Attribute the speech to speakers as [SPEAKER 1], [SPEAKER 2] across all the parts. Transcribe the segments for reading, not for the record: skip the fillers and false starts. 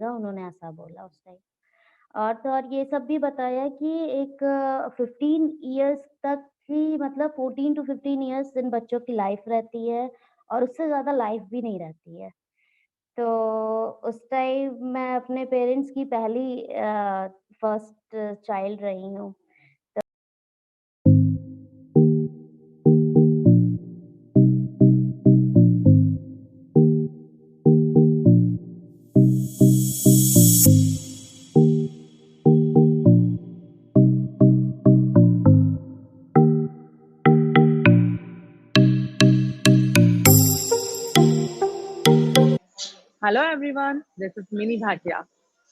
[SPEAKER 1] बनेगा, उन्होंने ऐसा बोला उस टाइम। और ये सब भी बताया कि एक 15 इयर्स तक की मतलब 14 टू 15 इयर्स इन बच्चों की लाइफ रहती है और उससे ज़्यादा लाइफ भी नहीं रहती है। तो उस टाइम मैं अपने पेरेंट्स की पहली फर्स्ट चाइल्ड रही हूँ।
[SPEAKER 2] Hello everyone, this is Mini Bhatia.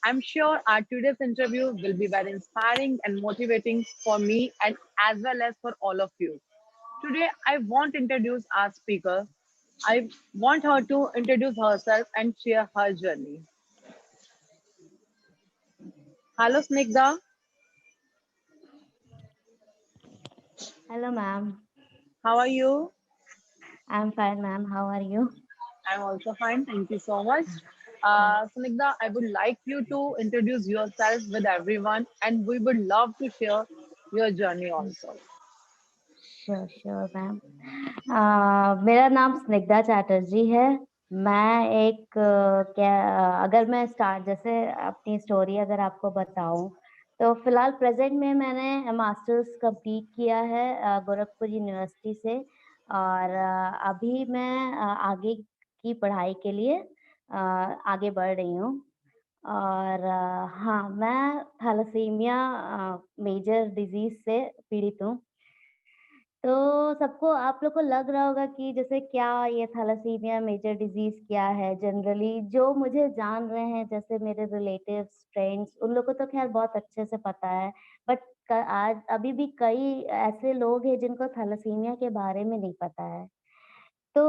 [SPEAKER 2] I'm sure our today's interview will be very inspiring and motivating for me and as well as for all of you. Today I want to introduce our speaker. I want her to introduce herself and share her journey. Hello Snigdha,
[SPEAKER 1] Hello ma'am,
[SPEAKER 2] how are you?
[SPEAKER 1] I'm fine ma'am, how are you?
[SPEAKER 2] I'm also fine, thank you so much. Snigdha, I would like you to introduce yourself with everyone and we would love to share your journey also.
[SPEAKER 1] Sure ma'am. मेरा नाम स्निग्धा चैटर्जी है। मैं एक अगर मैं start जैसे अपनी story अगर आपको बताऊँ, तो फिलहाल प्रेज़ेंट में मैंने मास्टर्स कंप्लीट किया है गोरखपुर यूनिवर्सिटी से और अभी मैं आगे की पढ़ाई के लिए आगे बढ़ रही हूँ। और हाँ, मैं थैलेसीमिया मेजर डिज़ीज़ से पीड़ित हूँ। तो सबको आप लोग को लग रहा होगा कि जैसे क्या ये थैलेसीमिया मेजर डिज़ीज़ क्या है? जनरली जो मुझे जान रहे हैं जैसे मेरे रिलेटिव्स, फ्रेंड्स उन लोग को तो ख़ैर बहुत अच्छे से पता है। बट क आज अभी भी कई ऐसे लोग हैं जिनको थैलेसीमिया के बारे में नहीं पता है। तो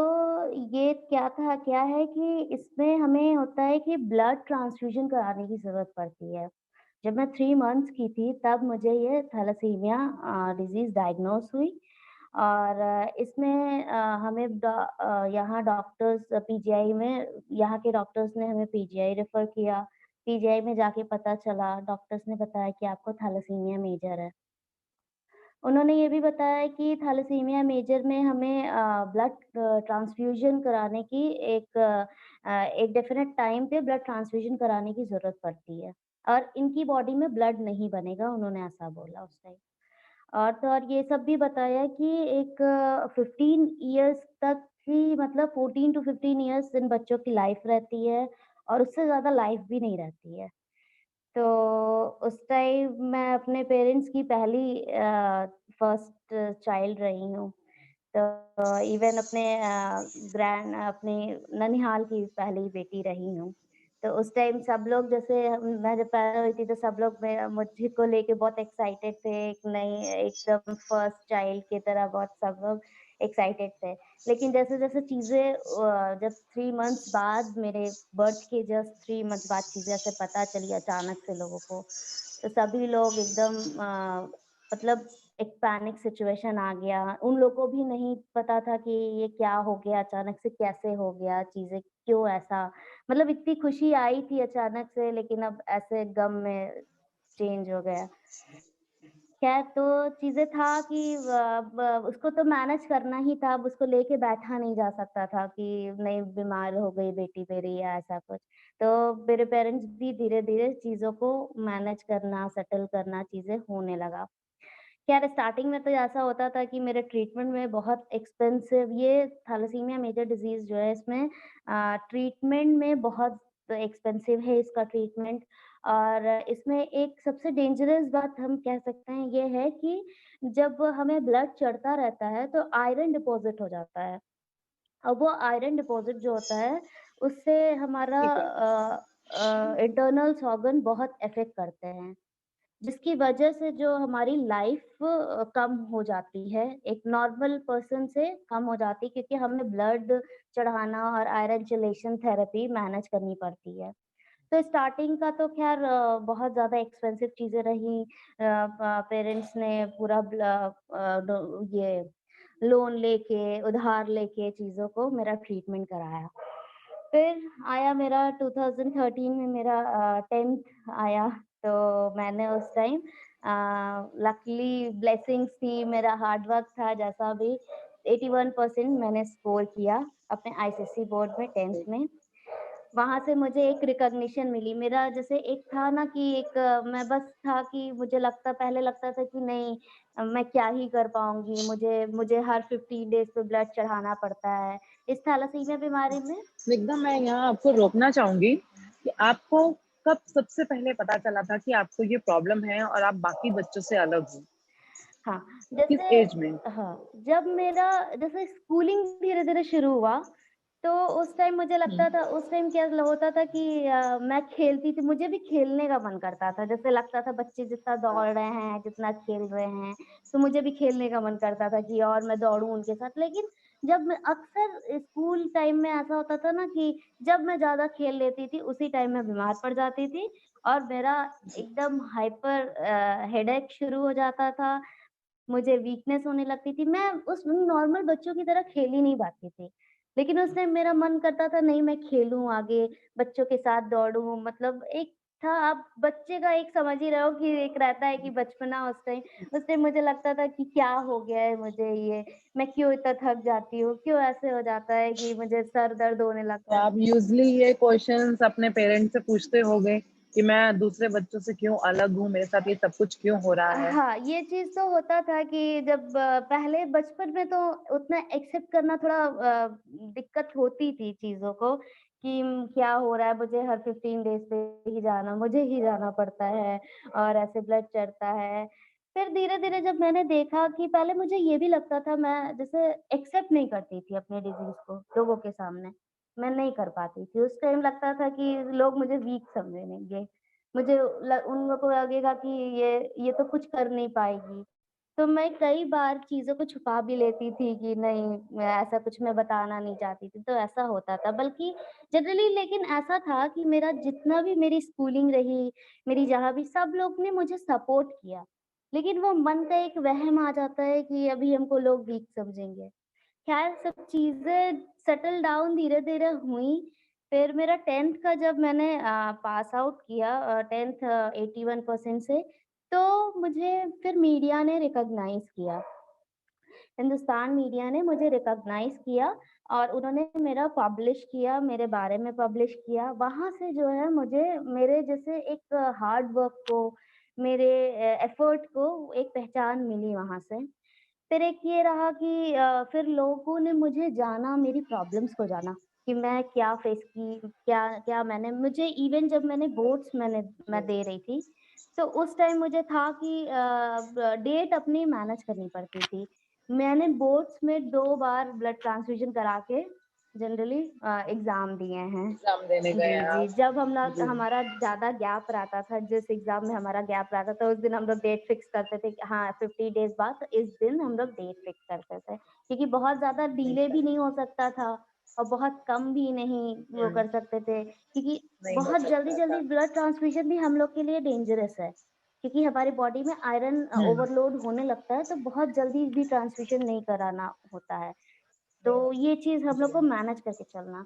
[SPEAKER 1] ये क्या है कि इसमें हमें होता है कि ब्लड ट्रांसफ्यूज़न कराने की ज़रूरत पड़ती है। जब मैं 3 मंथ्स की थी तब मुझे ये थैलेसीमिया डिज़ीज़ डायग्नोज़ हुई और इसमें यहाँ डॉक्टर्स पीजीआई में यहाँ के डॉक्टर्स ने हमें पीजीआई रेफ़र किया। पीजीआई में जाके पता चला डॉक्टर्स ने बताया कि आपको थैलेसीमिया मेजर है। उन्होंने ये भी बताया कि थैलेसीमिया मेजर में हमें ब्लड ट्रांसफ्यूज़न कराने की एक डेफ़िनेट टाइम पे ब्लड ट्रांसफ्यूज़न कराने की ज़रूरत पड़ती है और इनकी बॉडी में ब्लड नहीं बनेगा, उन्होंने ऐसा बोला उस टाइम। और ये सब भी बताया कि एक 15 इयर्स तक की मतलब 14 टू 15 इयर्स इन बच्चों की लाइफ़ रहती है और उससे ज़्यादा लाइफ़ भी नहीं रहती है। तो उस टाइम मैं अपने पेरेंट्स की पहली फर्स्ट चाइल्ड रही हूँ। तो इवन अपने ननिहाल की पहली बेटी रही हूँ। तो उस टाइम सब लोग जैसे मैं जब पैदा हुई थी तो सब लोग मुझे को लेके बहुत एक्साइटेड थे, एक नई एकदम फर्स्ट चाइल्ड की तरह बहुत सब लोग एक्साइटेड थे। लेकिन जैसे-जैसे चीज़ें जब 3 मंथ्स बाद मेरे बर्थ के जस्ट 3 मंथ बाद चीज़ें ऐसे पता चली अचानक से लोगों को, तो सभी लोग एकदम मतलब एक पैनिक सिचुएशन आ गया। उन लोगों को भी नहीं पता था कि ये क्या हो गया, अचानक से कैसे हो गया, चीज़ें क्यों ऐसा मतलब इतनी खुशी आई थी अचानक से लेकिन अब ऐसे गम में चेंज हो गया। खैर तो चीज़ें था कि ब उसको तो मैनेज करना ही था, अब उसको लेके बैठा नहीं जा सकता था कि नहीं बीमार हो गई बेटी मेरी या ऐसा कुछ। तो मेरे पेरेंट्स भी धीरे-धीरे चीज़ों को मैनेज करना, सेटल करना, चीज़ें होने लगा। खैर स्टार्टिंग में तो ऐसा होता था कि मेरे ट्रीटमेंट में बहुत एक्सपेंसिव ये थैलेसीमिया मेजर डिज़ीज़ जो है इसमें ट्रीटमेंट में बहुत एक्सपेंसिव है इसका ट्रीटमेंट और इसमें एक सबसे डेंजरस बात हम कह सकते हैं ये है कि जब हमें ब्लड चढ़ता रहता है तो आयरन डिपॉज़िट हो जाता है। अब वो आयरन डिपॉज़िट जो होता है उससे हमारा
[SPEAKER 2] ठीक है।
[SPEAKER 1] इंटरनल्स ऑर्गन बहुत इफ़ेक्ट करते हैं। जिसकी वजह से जो हमारी लाइफ कम हो जाती है, एक नॉर्मल पर्सन से कम हो जाती है क्योंकि हमें ब्लड चढ़ाना और आयरन चेलेशन थेरेपी मैनेज करनी पड़ती है। तो स्टार्टिंग का तो ख़ैर बहुत ज़्यादा एक्सपेंसिव चीज़ें रहीं पेरेंट्स ने पूरा ये लोन लेके, उधार लेके चीज़ों को मेरा ट्रीटमेंट कराया। फिर आया मेरा 2013 में मेरा 10th आया, तो मैंने उस टाइम लकीली ब्लेसिंग्स थी, मेरा हार्ड वर्क था जैसा भी 81% मैंने स्कोर किया अपने आईसीएसई बोर्ड में 10th में। वहाँ से मुझे एक रिकॉग्निशन मिली। मेरा जैसे एक था ना कि एक मैं बस था कि मुझे पहले लगता था कि नहीं मैं क्या ही कर पाऊँगी, मुझे मुझे हर 15 डेज़ पे ब्लड चढ़ाना पड़ता है। इस थैलेसीमिया बीमारी में
[SPEAKER 2] एकदम मैं यहाँ आपको रोकना चाहूंगी कि आपको कब सबसे पहले पता चला था कि आपको ये प्रॉब्लम है और आप बाकी बच्चों से अलग हो?
[SPEAKER 1] हाँ,
[SPEAKER 2] किस
[SPEAKER 1] जैसे
[SPEAKER 2] एज में?
[SPEAKER 1] हाँ, जब मेरा जैसे स्कूलिंग धीरे-धीरे शुरू हुआ, तो उस टाइम मुझे लगता था उस टाइम क्या होता था कि मैं खेलती थी, मुझे भी खेलने का मन करता था। जैसे लगता था बच्चे जितना दौड़ रहे हैं, जितना खेल रहे हैं, तो मुझे भी खेलने का मन करता था कि और मैं दौड़ूँ उनके साथ। लेकिन जब मैं अक्सर स्कूल टाइम में ऐसा होता था ना कि जब मैं ज़्यादा खेल लेती थी, उसी टाइम मैं बीमार पड़ जाती थी और मेरा एकदम हाइपर हेडेक शुरू हो जाता था। मुझे वीकनेस होने लगती थी, मैं उस नॉर्मल बच्चों की तरह खेल ही नहीं पाती थी। लेकिन उस टाइम मेरा मन करता था नहीं मैं खेलूँ आगे, बच्चों के साथ दौड़ूँ मतलब एक था आप बच्चे का एक समझ ही रहे हो कि एक रहता है कि बचपना उस टाइम मुझे लगता था कि क्या हो गया है मुझे ये, मैं क्यों इतना थक जाती हूँ, क्यों ऐसे हो जाता है कि मुझे सर दर्द होने
[SPEAKER 2] तो
[SPEAKER 1] लगता है।
[SPEAKER 2] आप यूज़ुअली ये क्वेश्चन्स अपने पेरेंट्स से पूछते होंगे कि मैं दूसरे बच्चों से क्यों अलग हूँ? मेरे साथ ये सब कुछ क्यों हो रहा है?
[SPEAKER 1] हाँ, ये चीज़ तो होता था कि जब पहले बचपन में तो उतना एक्सेप्ट करना थोड़ा दिक्कत होती थी चीज़ों को कि क्या हो रहा है, मुझे हर 15 डेज़ पे ही जाना मुझे ही जाना पड़ता है और ऐसे ब्लड चढ़ता है। फिर धीरे-धीरे जब मैंने देखा कि पहले मुझे ये भी लगता था मैं जैसे एक्सेप्ट नहीं करती थी अपने डिज़ीज़ को लोगों के सामने, मैं नहीं कर पाती थी। उस टाइम लगता था कि लोग मुझे वीक समझेंगे। मुझे उन लोगों को लगेगा कि ये तो कुछ कर नहीं पाएगी। तो मैं कई बार चीज़ों को छुपा भी लेती थी कि नहीं मैं ऐसा कुछ मैं बताना नहीं चाहती थी, तो ऐसा होता था। बल्कि जनरली लेकिन ऐसा था कि मेरा जितना भी मेरी स्कूलिंग रही, मेरी जहाँ भी सब लोग ने मुझे सपोर्ट किया। लेकिन वो मन का एक वहम आ जाता है कि अभी हमको लोग वीक समझेंगे। ख़ैर सब चीज़ें सेटल डाउन धीरे-धीरे हुई। फिर मेरा 10th का जब मैंने पास आउट किया 10th 81% से, तो मुझे फिर मीडिया ने रिकॉग्नाइज़ किया। हिंदुस्तान मीडिया ने मुझे रिकॉग्नाइज़ किया और उन्होंने मेरा पब्लिश किया, मेरे बारे में पब्लिश किया। वहाँ से जो है मुझे मेरे जैसे एक हार्ड वर्क को, मेरे एफ़र्ट को एक पहचान मिली वहाँ से। फिर एक ये रहा कि फिर लोगों ने मुझे जाना, मेरी प्रॉब्लम्स को जाना कि मैं क्या फेस की, क्या क्या मैंने मुझे इवन जब मैं दे रही थी, तो उस टाइम मुझे था कि ब डेट अपनी मैनेज करनी पड़ती थी। मैंने बोर्ड्स में 2 बार ब्लड ट्रांसफ्यूज़न करा के जनरली एग्ज़ाम दिए हैं।
[SPEAKER 2] एग्ज़ाम देने गए
[SPEAKER 1] जी,
[SPEAKER 2] हैं
[SPEAKER 1] जी।
[SPEAKER 2] आप?
[SPEAKER 1] जब हम लोग
[SPEAKER 2] जी।
[SPEAKER 1] हमारा ज़्यादा गैप रहता था, जिस एग्ज़ाम में हमारा गैप रहता था, उस दिन हम लोग डेट फिक्स करते थे कि हाँ, 50 डेज़ बाद तो इस दिन हम लोग डेट फिक्स करते थे। क्योंकि बहुत ज़्यादा डिले भी नहीं हो सकता था और बहुत कम भी नहीं वो
[SPEAKER 2] हुँ,
[SPEAKER 1] कर सकते थे, क्योंकि
[SPEAKER 2] नहीं हो
[SPEAKER 1] बहुत
[SPEAKER 2] सकता
[SPEAKER 1] जल्दी-जल्दी
[SPEAKER 2] था।
[SPEAKER 1] ब्लड ट्रांसफ्यूज़न भी हम लोग के लिए डेंजरस है। क्योंकि हमारी बॉडी में आयरन
[SPEAKER 2] हुँ,
[SPEAKER 1] ओवरलोड होने लगता है, तो बहुत जल्दी भी ट्रांसफ्यूज़न नहीं कराना होता है।
[SPEAKER 2] नहीं
[SPEAKER 1] तो
[SPEAKER 2] हो
[SPEAKER 1] ये चीज़ हम लोग को
[SPEAKER 2] जी।
[SPEAKER 1] मैनेज करके चलना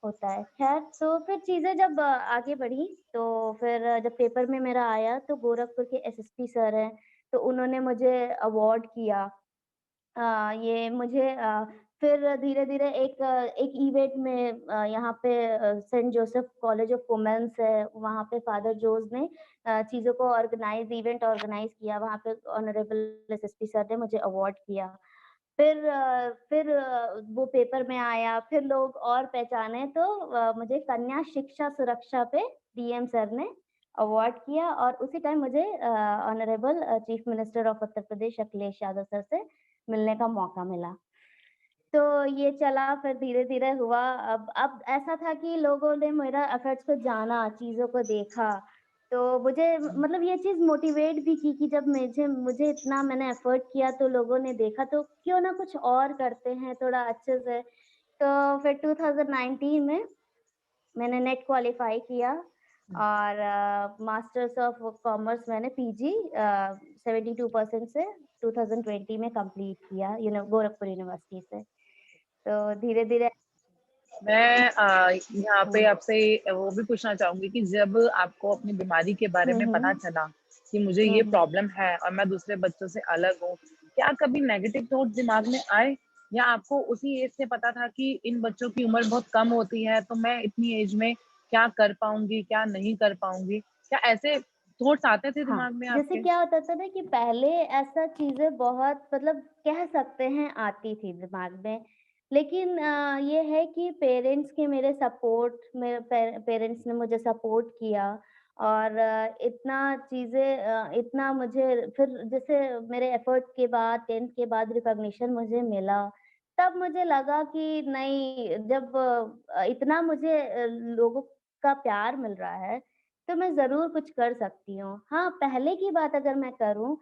[SPEAKER 1] होता है। ख़ैर तो फिर चीज़ें जब आगे बढ़ी तो फिर जब पेपर में मेरा आया तो गोरखपुर के एसएसपी सर हैं, तो उन्होंने मुझे अवार्ड किया। ये मुझे फिर धीरे-धीरे एक इवेंट में यहाँ पे Saint Joseph College of Women's है, वहाँ पे फादर जोस ने चीज़ों को इवेंट ऑर्गेनाइज़ किया, वहाँ पे ऑनरेबल एसएसपी सर ने मुझे अवार्ड किया। वो पेपर में आया, फिर लोग और पहचाने तो मुझे कन्या शिक्षा सुरक्षा पे डीएम सर ने अवार्ड किया और उसी टाइम मुझे honourable chief minister of Uttar Pradesh Akhilesh Yadav sir से मिलने का मौका मिला। तो ये चला फिर धीरे-धीरे हुआ अब ऐसा था कि लोगों ने मेरा एफर्ट्स को जाना, चीज़ों को देखा, तो मुझे मतलब ये चीज़ मोटिवेट भी की कि जब मुझे मुझे इतना मैंने एफर्ट किया तो लोगों ने देखा तो क्यों ना कुछ और करते हैं थोड़ा अच्छे से। तो फिर 2019 में मैंने नेट क्वालीफाई किया और मास्टर्स ऑफ कॉमर्स मैंने पीजी 72% से 2020 में कंप्लीट किया, गोरखपुर यूनिवर्सिटी से। तो धीरे-धीरे
[SPEAKER 2] मैं यहाँ पे
[SPEAKER 1] हुँ।
[SPEAKER 2] आपसे वो भी पूछना चाहूँगी कि जब आपको अपनी बीमारी के बारे
[SPEAKER 1] हुँ,
[SPEAKER 2] में पता
[SPEAKER 1] हुँ।
[SPEAKER 2] चला कि मुझे
[SPEAKER 1] हुँ,
[SPEAKER 2] ये
[SPEAKER 1] हुँ।
[SPEAKER 2] प्रॉब्लम है और मैं दूसरे बच्चों से अलग हूँ, क्या कभी नेगेटिव थॉट दिमाग में आए? या आपको उसी एज से पता था कि इन बच्चों की उम्र बहुत कम होती है, तो मैं इतनी एज में क्या कर पाऊँगी, क्या नहीं कर पाऊँगी? क्या ऐसे थॉट्स आते थे
[SPEAKER 1] हाँ,
[SPEAKER 2] दिमाग में
[SPEAKER 1] जैसे
[SPEAKER 2] आपके?
[SPEAKER 1] क्या होता था ना कि पहले ऐसा चीज़ें बहुत मतलब कह सकते हैं आती थी दिमाग में। लेकिन ये है कि पेरेंट्स के मेरे सपोर्ट मेरे पेरेंट्स ने मुझे सपोर्ट किया और इतना मुझे फिर जैसे मेरे एफर्ट के बाद 10th के बाद रिकॉग्निशन मुझे मिला, तब मुझे लगा कि नहीं जब इतना मुझे लोगों का प्यार मिल रहा है तो मैं ज़रूर कुछ कर सकती हूँ। हाँ, पहले की बात अगर मैं करूँ,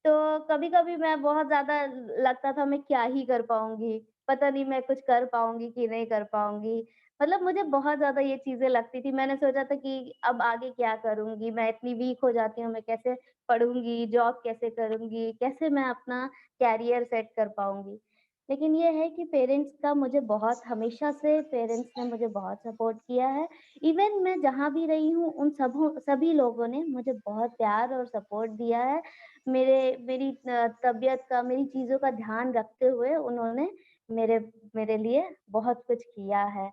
[SPEAKER 1] तो कभी-कभी मैं बहुत ज़्यादा लगता था मैं क्या ही कर पाऊँगी, पता नहीं मैं कुछ कर पाऊँगी कि नहीं कर पाऊँगी। मतलब मुझे बहुत ज़्यादा ये चीज़ें लगती थी, मैंने सोचा था कि अब आगे क्या करूँगी, मैं इतनी वीक हो जाती हूँ, मैं कैसे पढ़ूँगी, जॉब कैसे करूँगी, कैसे मैं अपना करियर सेट कर पाऊँगी। लेकिन ये है कि पेरेंट्स का मुझे बहुत हमेशा से पेरेंट्स ने मुझे बहुत सपोर्ट किया है। इवन मैं जहाँ भी रही हूँ उन सभी लोगों ने मुझे बहुत प्यार और सपोर्ट दिया है। मेरी तबीयत का, मेरी चीज़ों का ध्यान रखते हुए उन्होंने मेरे मेरे लिए बहुत कुछ किया है।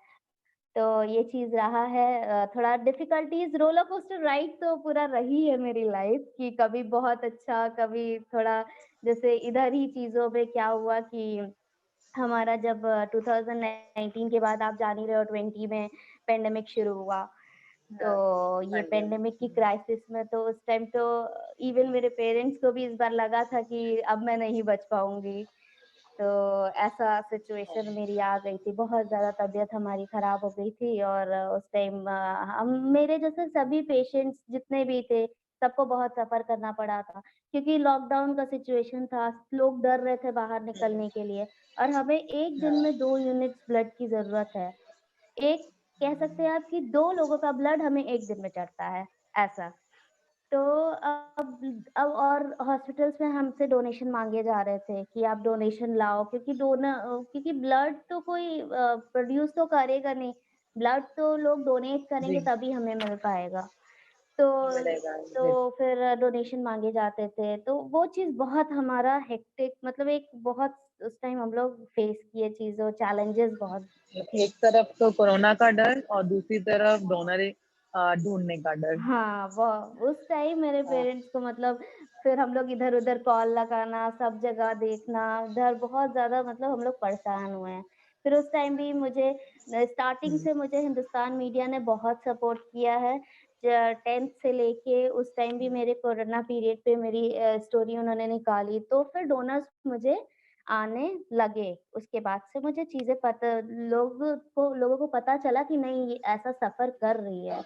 [SPEAKER 1] तो ये चीज़ रहा है थोड़ा डिफ़िकल्टीज़ रोलर कोस्टर राइड तो पूरा रही है मेरी लाइफ़ कि कभी बहुत अच्छा, कभी थोड़ा जैसे इधर ही चीज़ों में क्या हुआ कि हमारा जब 2019 के बाद आप जान ही रहे हो 20 में पैंडेमिक शुरू हुआ।
[SPEAKER 2] हाँ,
[SPEAKER 1] तो
[SPEAKER 2] हाँ
[SPEAKER 1] ये
[SPEAKER 2] जी।
[SPEAKER 1] पैंडेमिक की क्राइसिस में तो उस टाइम तो इवन मेरे पेरेंट्स को भी इस बार लगा था कि अब मैं नहीं बच पाऊँगी। तो ऐसा सिचुएशन मेरी आ गई थी, बहुत ज़्यादा तबीयत हमारी ख़राब हो गई थी और उस टाइम हम मेरे जैसे सभी पेशेंट्स जितने भी थे, सबको बहुत सफ़र करना पड़ा था। क्योंकि लॉकडाउन का सिचुएशन था, लोग डर रहे थे बाहर निकलने के लिए और हमें 1 दिन
[SPEAKER 2] हाँ,
[SPEAKER 1] में 2 यूनिट्स ब्लड की ज़रूरत है। एक कह सकते हैं आप कि 2 लोगों का ब्लड हमें 1 दिन में चढ़ता है, ऐसा। तो अब और हॉस्पिटल्स में हमसे डोनेशन माँगे जा रहे थे कि आप डोनेशन लाओ क्योंकि ब्लड तो कोई प्रोड्यूस तो करेगा नहीं, ब्लड तो लोग डोनेट करेंगे
[SPEAKER 2] जी,
[SPEAKER 1] तभी हमें मिल पाएगा। तो
[SPEAKER 2] मिलेगा।
[SPEAKER 1] तो
[SPEAKER 2] जी।
[SPEAKER 1] फिर डोनेशन माँगे जाते थे, तो वो चीज़ बहुत हमारा हेक्टिक मतलब एक बहुत उस टाइम हम लोग फेस किए चीज़ों चैलेंजेस बहुत थी।
[SPEAKER 2] एक तरफ तो कोरोना का डर और दूसरी तरफ डोनर ढूँढने का डर।
[SPEAKER 1] हाँ, वो उस टाइम मेरे
[SPEAKER 2] हाँ,
[SPEAKER 1] पेरेंट्स को मतलब फिर हम लोग इधर-उधर कॉल लगाना, सब जगह देखना, उधर बहुत ज़्यादा मतलब हम लोग परेशान हुए हैं। फिर उस टाइम भी मुझे स्टार्टिंग
[SPEAKER 2] हुँ,
[SPEAKER 1] से मुझे हिंदुस्तान मीडिया ने बहुत सपोर्ट किया है। 10th से लेके उस टाइम भी मेरे कोरोना पीरियड पे मेरी स्टोरी उन्होंने निकाली, तो फिर डोनर्स मुझे आने लगे। उसके बाद से मुझे चीज़ें पता लोगों को पता चला कि नहीं ये ऐसा सफ़र कर रही है।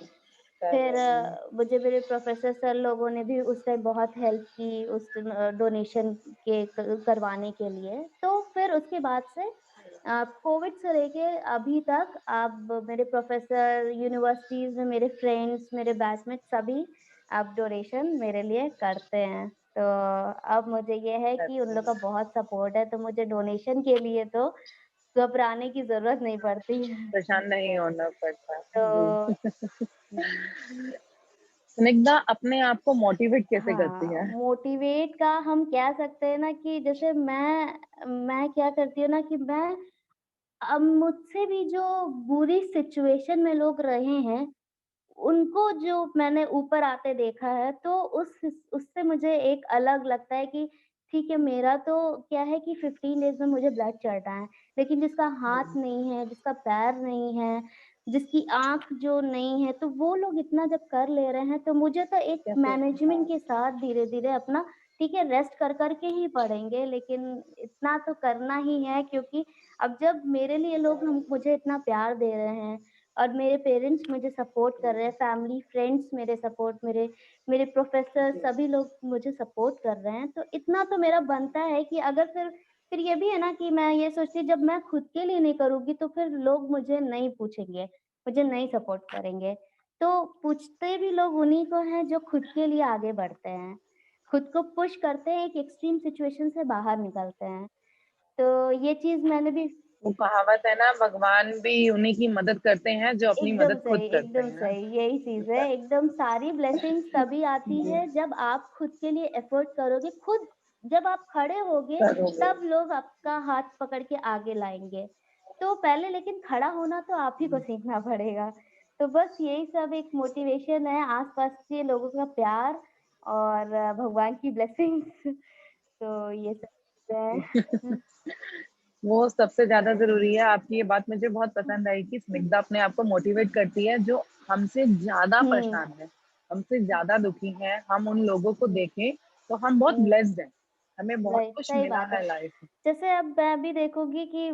[SPEAKER 2] कर
[SPEAKER 1] फिर
[SPEAKER 2] रहे हैं।
[SPEAKER 1] मुझे मेरे प्रोफ़ेसर सर लोगों ने भी उस टाइम बहुत हेल्प की डोनेशन के करवाने के लिए। तो फिर उसके बाद से कोविड से लेके अभी तक अब मेरे प्रोफ़ेसर, यूनिवर्सिटीज़ में मेरे फ्रेंड्स, मेरे बैचमेट सभी अब डोनेशन मेरे लिए करते हैं। तो अब मुझे ये है कि उन लोग
[SPEAKER 2] अच्छा,
[SPEAKER 1] का बहुत सपोर्ट है, तो मुझे डोनेशन के लिए तो घबराने की ज़रूरत नहीं पड़ती है।
[SPEAKER 2] परेशान नहीं होना पड़ता।
[SPEAKER 1] तो
[SPEAKER 2] जी।
[SPEAKER 1] हुँ।
[SPEAKER 2] स्निग्धा अपने आप को मोटिवेट कैसे करती
[SPEAKER 1] हाँ,
[SPEAKER 2] हैं?
[SPEAKER 1] मोटिवेट का हम कह सकते हैं ना कि जैसे मैं क्या करती हूँ ना कि मैं अब मुझसे भी जो बुरी सिचुएशन में लोग रहे हैं, उनको जो मैंने ऊपर आते देखा है, तो उससे मुझे एक अलग लगता है कि ठीक है, मेरा तो क्या है कि 15 डेज़ में मुझे ब्लड चढ़ रहा है, लेकिन जिसका हाथ
[SPEAKER 2] हुँ,
[SPEAKER 1] नहीं है, जिसका पैर नहीं है, जिसकी आँख जो नहीं है, तो वो लोग इतना जब कर ले रहे हैं, तो मुझे तो एक
[SPEAKER 2] कैसे
[SPEAKER 1] मैनेजमेंट
[SPEAKER 2] हाँ,
[SPEAKER 1] के साथ धीरे-धीरे अपना ठीक है, रेस्ट कर के ही पढ़ेंगे, लेकिन इतना तो करना ही है क्योंकि अब जब मेरे लिए लोग हम मुझे इतना प्यार दे रहे हैं और मेरे पेरेंट्स मुझे सपोर्ट कर रहे हैं, फैमिली, फ्रेंड्स मेरे सपोर्ट मेरे मेरे प्रोफ़ेसर
[SPEAKER 2] जी,
[SPEAKER 1] सभी लोग मुझे सपोर्ट कर रहे हैं, तो इतना तो मेरा बनता है कि अगर फिर ये भी है ना कि मैं ये सोचती हूँ जब मैं खुद के लिए नहीं करूँगी तो फिर लोग मुझे नहीं पूछेंगे, मुझे नहीं सपोर्ट करेंगे। तो पूछते भी लोग उन्हीं को हैं जो खुद के लिए आगे बढ़ते हैं, खुद को पुश करते हैं, एक एक्सट्रीम सिचुएशन से बाहर निकलते हैं। तो ये चीज़ मैंने भी
[SPEAKER 2] वो कहावत है ना, भगवान भी उन्हीं की मदद करते हैं जो अपनी मदद खुद करते
[SPEAKER 1] एकदम
[SPEAKER 2] हैं।
[SPEAKER 1] सही, यही चीज़ है। एकदम सारी ब्लेसिंग्स तभी आती
[SPEAKER 2] जी,
[SPEAKER 1] है जब आप खुद के लिए एफर्ट करोगे, खुद जब आप खड़े होगे
[SPEAKER 2] करोगे।
[SPEAKER 1] तब लोग आपका हाथ पकड़ के आगे लाएँगे। तो पहले लेकिन खड़ा होना तो आप ही को सीखना पड़ेगा। तो बस यही सब एक मोटिवेशन है, आस-पास के लोगों का प्यार और भगवान की ब्लेसिंग्स तो ये सब चीज़ें हैं।
[SPEAKER 2] वो सबसे ज़्यादा ज़रूरी है। आपकी ये बात मुझे बहुत पसंद आई कि स्निग्धा अपने आप को मोटिवेट करती है, जो हमसे ज़्यादा
[SPEAKER 1] हुँ।
[SPEAKER 2] परेशान है, हमसे ज़्यादा दुखी हैं। हम उन लोगों को देखें, तो हम बहुत
[SPEAKER 1] हुँ,
[SPEAKER 2] ब्लेस्ड हैं। हमें बहुत
[SPEAKER 1] राइट,
[SPEAKER 2] कुछ
[SPEAKER 1] सही
[SPEAKER 2] मिला
[SPEAKER 1] बात है।
[SPEAKER 2] है लाइफ़ में।
[SPEAKER 1] जैसे अब मैं भी देखूँगी कि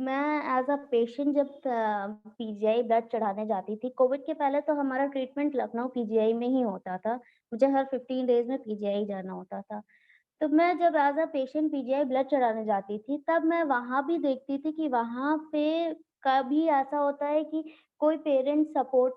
[SPEAKER 1] मैं एज़ अ पेशेंट जब पीजीआई ब्लड चढ़ाने जाती थी, कोविड के पहले तो हमारा ट्रीटमेंट लखनऊ पीजीआई में ही होता था। मुझे हर 15 डेज़ में पीजीआई जाना होता था। तो मैं जब as a patient PGI blood चढ़ाने जाती थी, तब मैं वहाँ भी देखती थी कि वहाँ पे कभी ऐसा होता है कि कोई पेरेंट्स सपोर्ट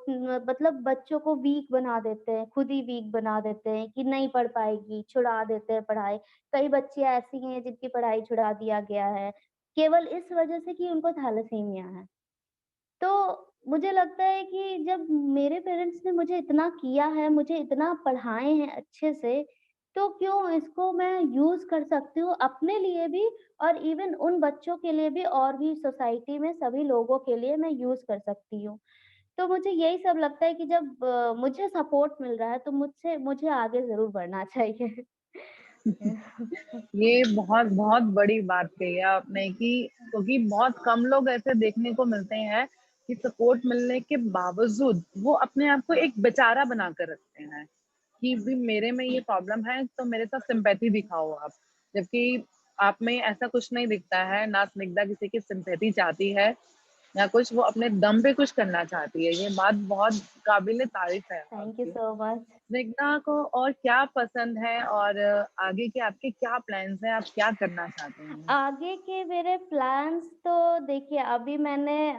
[SPEAKER 1] मतलब बच्चों को वीक बना देते हैं, खुद ही वीक बना देते हैं कि नहीं पढ़ पाएगी, छुड़ा देते हैं पढ़ाई। कई बच्चियाँ ऐसी हैं जिनकी पढ़ाई छुड़ा दिया गया है, केवल इस वजह से कि उनको थैलेसीमिया है। तो मुझे लगता है कि जब मेरे पेरेंट्स ने मुझे इतना किया है, मुझे इतना पढ़ाए हैं अच्छे से, तो क्यों इसको मैं यूज़ कर सकती हूँ अपने लिए भी और इवन उन बच्चों के लिए भी और भी सोसाइटी में सभी लोगों के लिए मैं यूज़ कर सकती हूँ। तो मुझे यही सब लगता है कि जब मुझे सपोर्ट मिल रहा है तो मुझसे मुझे आगे ज़रूर बढ़ना चाहिए।
[SPEAKER 2] ये बहुत बहुत बड़ी बात कही है आपने कि क्योंकि बहुत कम लोग ऐसे देखने को मिलते हैं कि सपोर्ट मिलने के बावजूद वो अपने आप को एक बेचारा बनाकर रखते हैं कि भी मेरे में ये प्रॉब्लम है तो मेरे साथ सिंपैथी दिखाओ आप। जबकि आप में ऐसा कुछ नहीं दिखता है, ना स्निग्धा किसी की सिंपैथी चाहती है, ना कुछ वो अपने दम पे कुछ करना चाहती है। ये बात बहुत काबिल-ए-तारीफ़ है
[SPEAKER 1] थैंक यू
[SPEAKER 2] आपकी।
[SPEAKER 1] So much.
[SPEAKER 2] स्निग्धा को और क्या पसंद है और आगे के आपके क्या प्लान्स हैं? आप क्या करना चाहते हैं?
[SPEAKER 1] आगे के मेरे प्लान्स तो देखिए अभी मैंने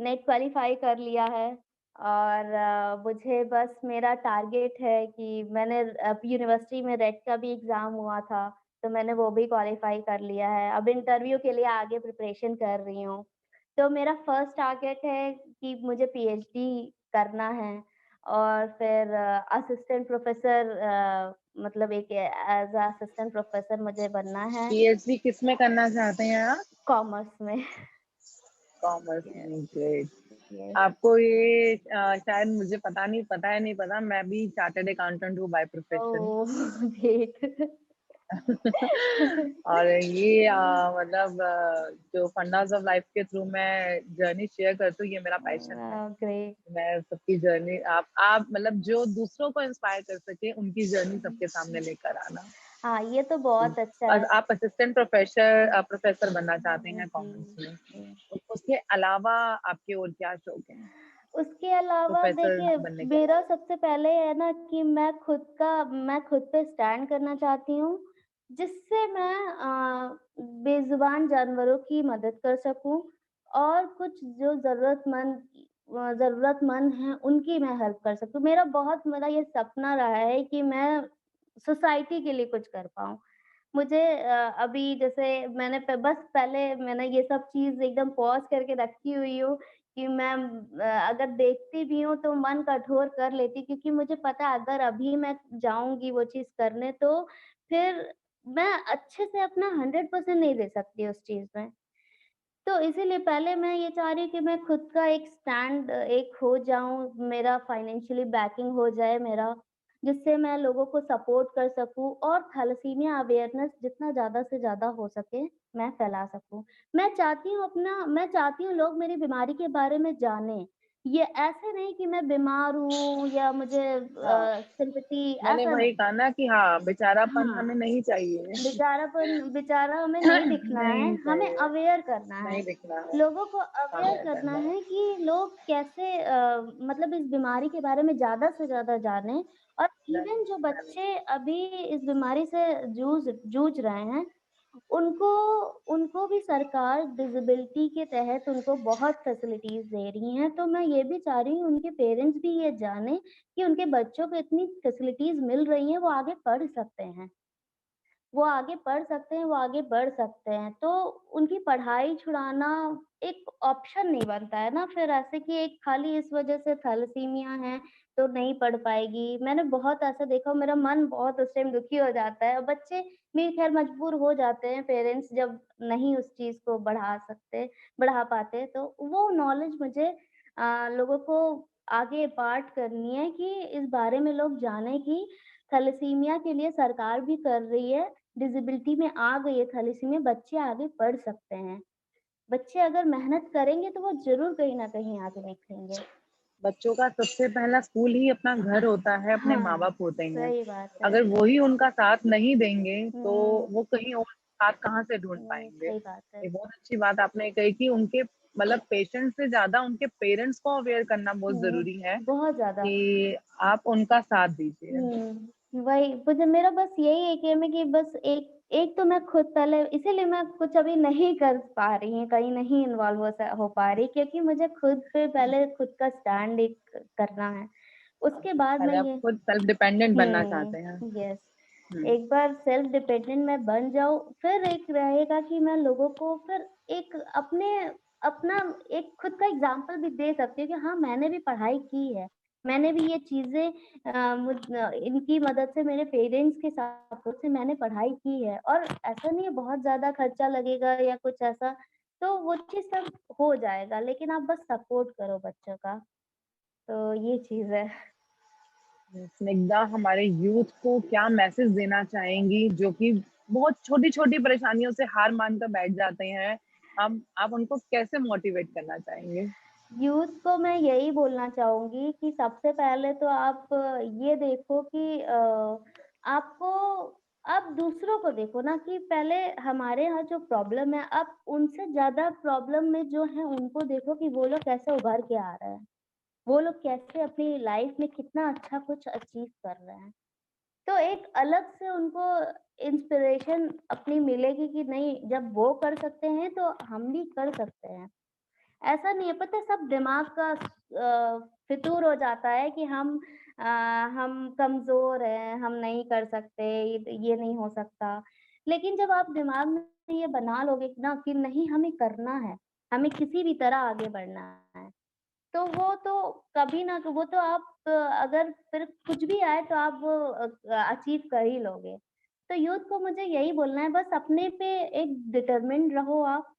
[SPEAKER 1] नेट क्वालीफाई कर लिया है और मुझे बस मेरा टारगेट है कि मैंने अब यूनिवर्सिटी में रेट का भी एग्ज़ाम हुआ था, तो मैंने वो भी क्वालीफाई कर लिया है। अब इंटरव्यू के लिए आगे प्रिपरेशन कर रही हूँ। तो मेरा फर्स्ट टारगेट है कि मुझे पीएचडी करना है और फिर असिस्टेंट प्रोफ़ेसर मतलब एक एज़ अ असिस्टेंट प्रोफ़ेसर मुझे बनना है।
[SPEAKER 2] पीएचडी किसमें करना चाहते हैं आप?
[SPEAKER 1] कॉमर्स में।
[SPEAKER 2] कॉमर्स
[SPEAKER 1] यस,
[SPEAKER 2] में, ग्रेट।
[SPEAKER 1] यस।
[SPEAKER 2] आपको ये शायद मुझे पता है नहीं पता, मैं भी चार्टर्ड अकाउंटेंट हूँ बाय प्रोफेशन।
[SPEAKER 1] ओह! ग्रेट।
[SPEAKER 2] और ये मतलब जो फंडास ऑफ लाइफ के थ्रू मैं जर्नी शेयर करती हूँ, ये मेरा पैशन है।
[SPEAKER 1] ग्रेट।
[SPEAKER 2] मैं सबकी जर्नी आप मतलब जो दूसरों को इंस्पायर कर सके, उनकी जर्नी सबके सामने लेकर आना।
[SPEAKER 1] हाँ, ये तो बहुत अच्छा
[SPEAKER 2] और
[SPEAKER 1] है।
[SPEAKER 2] आप असिस्टेंट प्रोफेसर बनना चाहते हैं
[SPEAKER 1] जी,
[SPEAKER 2] कॉमर्स में।
[SPEAKER 1] जी।
[SPEAKER 2] उसके अलावा आपके और क्या शौक हैं?
[SPEAKER 1] उसके अलावा
[SPEAKER 2] प्रोफेसर
[SPEAKER 1] देखिए,
[SPEAKER 2] बनने के
[SPEAKER 1] मेरा
[SPEAKER 2] अलावा?
[SPEAKER 1] सबसे पहले है ना कि मैं खुद पे स्टैंड करना चाहती हूँ, जिससे मैं बेज़ुबान जानवरों की मदद कर सकूँ और कुछ जो ज़रूरतमंद हैं, उनकी मैं हेल्प कर सकूँ। मेरा ये सपना रहा है कि मैं सोसाइटी के लिए कुछ कर पाऊँ। मुझे अभी जैसे पहले मैंने ये सब चीज़ एकदम पॉज़ करके रखी हुई हूँ कि मैं अगर देखती भी हूँ तो मन कठोर कर लेती क्योंकि मुझे पता है अगर अभी मैं जाऊँगी वो चीज़ करने तो फिर मैं अच्छे से अपना 100% नहीं दे सकती उस चीज़ में। तो इसीलिए पहले मैं ये चाह रही हूँ कि मैं खुद का एक स्टैंड एक हो जाऊँ, मेरा फाइनेंशियली बैकिंग हो जाए मेरा, जिससे मैं लोगों को सपोर्ट कर सकूँ और थैलेसीमिया अवेयरनेस जितना ज़्यादा से ज़्यादा हो सके, मैं फैला सकूँ। मैं चाहती हूँ लोग मेरी बीमारी के बारे में जानें। ये ऐसे नहीं कि मैं बीमार हूँ या मुझे
[SPEAKER 2] हाँ,
[SPEAKER 1] सिम्पैथी
[SPEAKER 2] मैंने
[SPEAKER 1] ऐसा
[SPEAKER 2] वही
[SPEAKER 1] नहीं।
[SPEAKER 2] कहा ना कि हाँ, बेचारापन
[SPEAKER 1] हाँ।
[SPEAKER 2] हमें नहीं चाहिए।
[SPEAKER 1] बेचारा हमें नहीं दिखना है,
[SPEAKER 2] नहीं
[SPEAKER 1] हमें
[SPEAKER 2] चाहिए,
[SPEAKER 1] अवेयर करना है।
[SPEAKER 2] नहीं दिखना है,
[SPEAKER 1] लोगों को अवेयर
[SPEAKER 2] हमें
[SPEAKER 1] करना
[SPEAKER 2] करना है।
[SPEAKER 1] है कि लोग कैसे मतलब इस बीमारी के बारे में ज़्यादा से ज़्यादा जानें और इवन जो
[SPEAKER 2] जाने
[SPEAKER 1] बच्चे अभी इस बीमारी से जूझ रहे हैं, उनको उनको भी सरकार डिसेबिलिटी के तहत उनको बहुत फैसिलिटीज़ दे रही हैं। तो मैं ये भी चाह रही हूँ उनके पेरेंट्स भी ये जानें कि उनके बच्चों को इतनी फैसिलिटीज़ मिल रही हैं, वो आगे पढ़ सकते हैं। वो आगे पढ़ सकते हैं, वो आगे बढ़ सकते हैं। तो उनकी पढ़ाई छुड़ाना एक ऑप्शन नहीं बनता है ना फिर ऐसे कि एक खाली इस वज़ह से थैलेसीमिया है, तो नहीं पढ़ पाएगी। मैंने बहुत ऐसा देखा मेरा मन बहुत उस टाइम दुखी हो जाता है और बच्चे भी ख़ैर मजबूर हो जाते हैं पेरेंट्स जब नहीं उस चीज़ को बढ़ा पाते तो वो नॉलेज मुझे लोगों को आगे पाठ करनी है कि इस बारे में लोग जानें कि थैलेसीमिया के लिए सरकार भी कर रही है, डिसेबिलिटी में आ गई है थैलेसीमिया, बच्चे आगे पढ़ सकते हैं। बच्चे अगर मेहनत करेंगे तो वो ज़रूर कहीं न कहीं आगे निकलेंगे।
[SPEAKER 2] बच्चों का सबसे पहला स्कूल ही अपना घर होता है, अपने
[SPEAKER 1] हाँ,
[SPEAKER 2] माँ-बाप होते हैं।
[SPEAKER 1] सही बात है।
[SPEAKER 2] अगर वो ही उनका साथ नहीं देंगे, तो
[SPEAKER 1] हुँ,
[SPEAKER 2] वो कहीं और साथ कहाँ से ढूँढ पाएँगे?
[SPEAKER 1] सही बात है।
[SPEAKER 2] ये बहुत अच्छी बात आपने कही कि उनके मतलब पेशेंट्स से ज़्यादा उनके पेरेंट्स को अवेयर करना बहुत
[SPEAKER 1] हुँ,
[SPEAKER 2] ज़रूरी है
[SPEAKER 1] बहुत ज़्यादा।
[SPEAKER 2] कि आप उनका साथ दीजिए।
[SPEAKER 1] वही मुझे मेरा बस यही एक एम है कि बस एक एक तो मैं खुद पहले इसीलिए मैं कुछ अभी नहीं कर पा रही हूँ, कहीं नहीं इन्वॉल्व हो पा रही क्योंकि मुझे खुद पे पहले खुद का स्टैंड एक करना है। उसके बाद मैं
[SPEAKER 2] पहले आप
[SPEAKER 1] ये
[SPEAKER 2] खुद सेल्फ डिपेंडेंट बनना चाहते हैं।
[SPEAKER 1] यस
[SPEAKER 2] हुँ,
[SPEAKER 1] एक बार सेल्फ डिपेंडेंट मैं बन जाऊँ, फिर एक रहेगा कि मैं लोगों को फिर एक अपना एक खुद का एग्ज़ाम्पल भी दे सकती हूँ कि हाँ, मैंने भी पढ़ाई की है। मैंने भी ये चीज़ें इनकी मदद से मेरे पेरेंट्स के सपोर्ट से मैंने पढ़ाई की है और ऐसा नहीं है बहुत ज़्यादा खर्चा लगेगा या कुछ ऐसा, तो वो चीज़ सब हो जाएगा, लेकिन आप बस सपोर्ट करो बच्चों का, तो ये चीज़ है।
[SPEAKER 2] स्निग्धा हमारे यूथ को क्या मैसेज देना चाहेंगी जो कि बहुत छोटी-छोटी परेशानियों से हार मानकर बैठ जाते हैं? हम आप उनको कैसे मोटिवेट करना चाहेंगे?
[SPEAKER 1] यूथ को मैं यही बोलना चाहूँगी कि सबसे पहले तो आप ये देखो कि आपको आप दूसरों को देखो ना कि पहले हमारे यहाँ जो प्रॉब्लम है, आप उनसे ज़्यादा प्रॉब्लम में जो है उनको देखो कि वो लोग कैसे उभर के आ रहे हैं। वो लोग कैसे अपनी लाइफ़ में कितना अच्छा कुछ अचीव कर रहे हैं। तो एक अलग से उनको इंस्पिरेशन अपनी मिलेगी कि नहीं जब वो कर सकते हैं तो हम भी कर सकते हैं। ऐसा नहीं है, पता है सब दिमाग का फितूर हो जाता है कि अ, हम कमज़ोर हैं, हम नहीं कर सकते, ये नहीं हो सकता। लेकिन जब आप दिमाग में ये बना लोगे ना कि नहीं हमें करना है, हमें किसी भी तरह आगे बढ़ना है, तो वो तो कभी ना वो तो आप अगर फिर कुछ भी आए तो आप वो अचीव कर ही लोगे। तो यूथ को मुझे यही बोलना है बस अपने पे एक डिटरमिन्ड रहो आप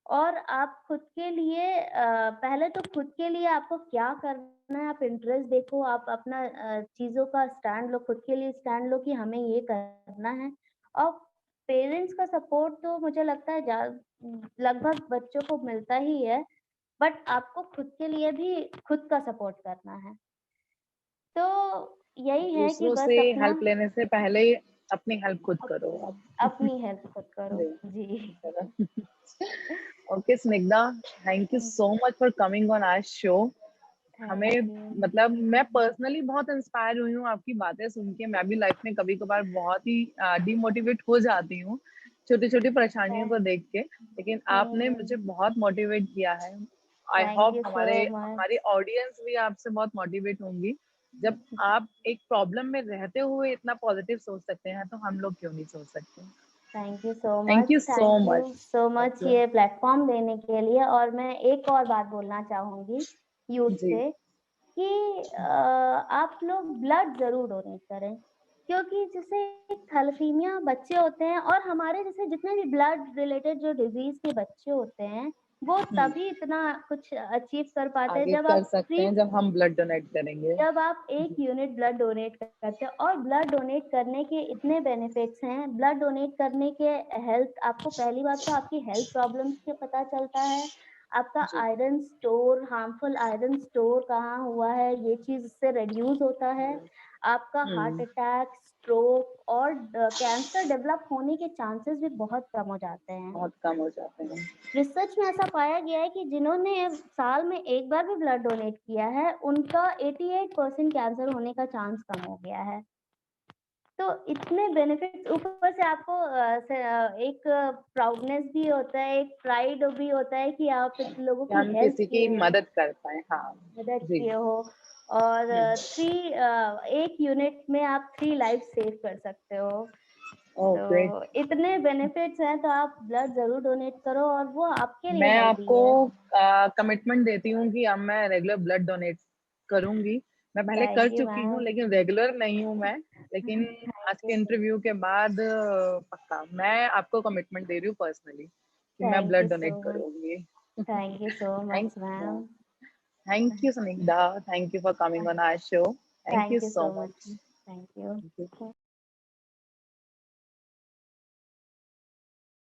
[SPEAKER 1] और आप खुद के लिए पहले तो खुद के लिए आपको क्या करना है, आप इंटरेस्ट देखो, आप अपना चीज़ों का स्टैंड लो, खुद के लिए स्टैंड लो कि हमें ये करना है और पेरेंट्स का सपोर्ट तो मुझे लगता है लगभग बच्चों को मिलता ही है, बट आपको खुद के लिए भी खुद का सपोर्ट करना है। तो यही है कि
[SPEAKER 2] दूसरों से
[SPEAKER 1] बस अपना
[SPEAKER 2] हेल्प लेने से पहले अपनी हेल्प खुद करो आप।
[SPEAKER 1] अपनी हेल्प खुद करो।
[SPEAKER 2] जी,
[SPEAKER 1] जी।
[SPEAKER 2] चलो। Okay Snigdha, thank you so much for coming on our show.
[SPEAKER 1] Thank
[SPEAKER 2] हमें
[SPEAKER 1] यू।
[SPEAKER 2] मतलब मैं पर्सनली बहुत इंस्पायर हुई हूँ आपकी बातें सुन के। मैं भी लाइफ में कभी-कभार बहुत ही डिमोटिवेट हो जाती हूँ, छोटी-छोटी परेशानियों को देख के। लेकिन आपने मुझे बहुत मोटिवेट किया है। आई
[SPEAKER 1] थैंक
[SPEAKER 2] होप
[SPEAKER 1] यू सो
[SPEAKER 2] हमारे हमारी
[SPEAKER 1] मच।
[SPEAKER 2] ऑडियंस भी आपसे बहुत मोटिवेट होंगी। जब आप एक प्रॉब्लम में रहते हुए इतना पॉजिटिव सोच सकते हैं, तो हम लोग क्यों नहीं सोच सकते? Thank you so
[SPEAKER 1] thank you
[SPEAKER 2] much.
[SPEAKER 1] So much
[SPEAKER 2] okay,
[SPEAKER 1] ये प्लेटफ़ॉर्म देने के लिए और मैं एक और बात बोलना चाहूँगी यूथ
[SPEAKER 2] जी,
[SPEAKER 1] से कि आप लोग ब्लड ज़रूर डोनेट करें। क्योंकि जैसे थैलेसीमिया बच्चे होते हैं और हमारे जैसे जितने भी ब्लड रिलेटेड जो डिज़ीज़ के बच्चे होते हैं, वो
[SPEAKER 2] हुँ,
[SPEAKER 1] तभी इतना कुछ अचीव कर पाते हैं
[SPEAKER 2] आगे
[SPEAKER 1] जब
[SPEAKER 2] कर
[SPEAKER 1] आप
[SPEAKER 2] सकते
[SPEAKER 1] फ्री
[SPEAKER 2] हैं जब हम ब्लड डोनेट करेंगे।
[SPEAKER 1] जब आप 1 यूनिट ब्लड डोनेट करते हो और ब्लड डोनेट करने के इतने बेनिफिट्स हैं, ब्लड डोनेट करने के हेल्थ आपको पहली बात तो आपकी हेल्थ प्रॉब्लम्स के पता चलता है, आपका
[SPEAKER 2] जी,
[SPEAKER 1] iron store harmful iron store कहाँ हुआ है, ये चीज़ इससे रिड्यूस होता है। आपका हार्ट
[SPEAKER 2] हुँ,
[SPEAKER 1] अटैक, स्ट्रोक और कैंसर डेवलप होने के चांसेस भी बहुत कम हो जाते हैं।
[SPEAKER 2] बहुत कम हो जाते हैं।
[SPEAKER 1] रिसर्च में ऐसा पाया गया है कि जिन्होंने साल में 1 बार भी ब्लड डोनेट किया है, उनका 88% कैंसर होने का चांस कम हो गया है। तो इतने बेनिफिट्स ऊपर से आपको एक प्राउडनेस भी होता है, एक प्राइड भी होता है कि आप इतने लोगों
[SPEAKER 2] कि
[SPEAKER 1] की
[SPEAKER 2] हम
[SPEAKER 1] हेल्प
[SPEAKER 2] किसी की
[SPEAKER 1] किए हैं,
[SPEAKER 2] मदद कर पाएँ। हाँ,
[SPEAKER 1] मदद
[SPEAKER 2] जी।
[SPEAKER 1] किए हो और
[SPEAKER 2] हुँ,
[SPEAKER 1] 1 यूनिट में आप 3 लाइफ सेव कर सकते हो।
[SPEAKER 2] Oh great.
[SPEAKER 1] तो इतने बेनिफिट्स हैं, तो आप ब्लड ज़रूर डोनेट करो और वो आपके लिए
[SPEAKER 2] मैं
[SPEAKER 1] हेल्दी
[SPEAKER 2] आपको
[SPEAKER 1] है।
[SPEAKER 2] कमिटमेंट देती हूँ कि अब मैं रेगुलर ब्लड डोनेट करूंगी। मैं पहले कर
[SPEAKER 1] थैंक यू
[SPEAKER 2] चुकी हूँ
[SPEAKER 1] मैम।
[SPEAKER 2] लेकिन रेगुलर नहीं हूँ मैं। लेकिन आज
[SPEAKER 1] थैंक
[SPEAKER 2] के
[SPEAKER 1] यू सो
[SPEAKER 2] इंटरव्यू के बाद पक्का मैं आपको कमिटमेंट दे रही हूँ पर्सनली कि मैं
[SPEAKER 1] thank you
[SPEAKER 2] blood
[SPEAKER 1] so
[SPEAKER 2] donate
[SPEAKER 1] much.
[SPEAKER 2] करूंगी।
[SPEAKER 1] Thank you so
[SPEAKER 2] thank
[SPEAKER 1] much ma'am.
[SPEAKER 2] Thank you Snigdha, thank you for coming on our show, thank you
[SPEAKER 1] thank you
[SPEAKER 2] so
[SPEAKER 1] so much.
[SPEAKER 2] Much.
[SPEAKER 1] Thank you.